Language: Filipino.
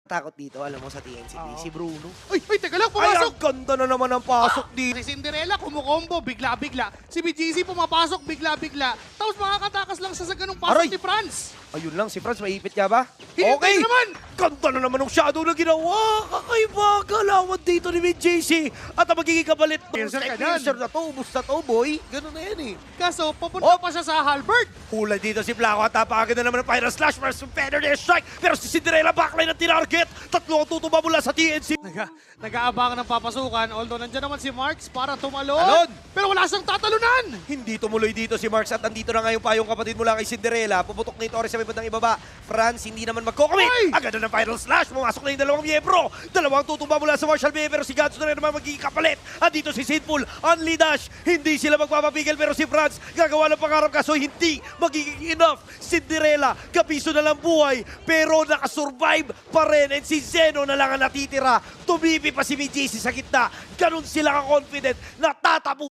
Takot dito, alam mo, sa TNCP, si Bruno. Ay, teka lang, Ay, pumasok! ang ganda na naman ang pasok dito. Si Cinderella kumukombo, bigla-bigla. Si BGC pumapasok, bigla-bigla. Tapos makakatakas lang siya sa ganung pasok Aray! ni Franz. Ayun lang, si Franz, maipit ka ba? Hinintay naman! Ganda na naman ng shadow na ginawa. Kakaiba, galawan dito ni BGC. At ang magiging kabalit ng Cancer ka cancer na to, ubus na to, boy. Ganun na yan eh. Kaso, papunta pa siya sa Halberd. Hulay dito si Blanco at napakaganda naman ng Final Slash versus Feather Air Strike. Pero si Cinderella backline ang tinarget. Tatlo ang tutumba mula sa TNC. Nag-aabangan ng papasukan, although nandiyan naman si Marks para tumalon. Talon! Pero wala siyang tatalunan! Hindi tumuloy dito si Marks at nandito na ngayon pa yung kapatid mula kay Cinderella. Puputok ni Torres sa may bandang ibaba. Franz hindi naman magkocommit. Ay! Ang ganda ng Final Slash. Pumasok na yung dalawang miyembro. Dalawang tutumba mula sa Marshall Bay. Pero si Ganso na rin naman magiging kapalit. At dito si Sinful, only dash. Hindi sila magpapapigil pero si Franz gagawa ng pangarap kaso hindi magiging enough. Cinderella, kapiso na lang buhay. Pero nakasurvive pa rin. And si Zeno na lang ang natitira. Tumipi pa si BGC sa gitna. Ganun sila ka-confident na tatapo.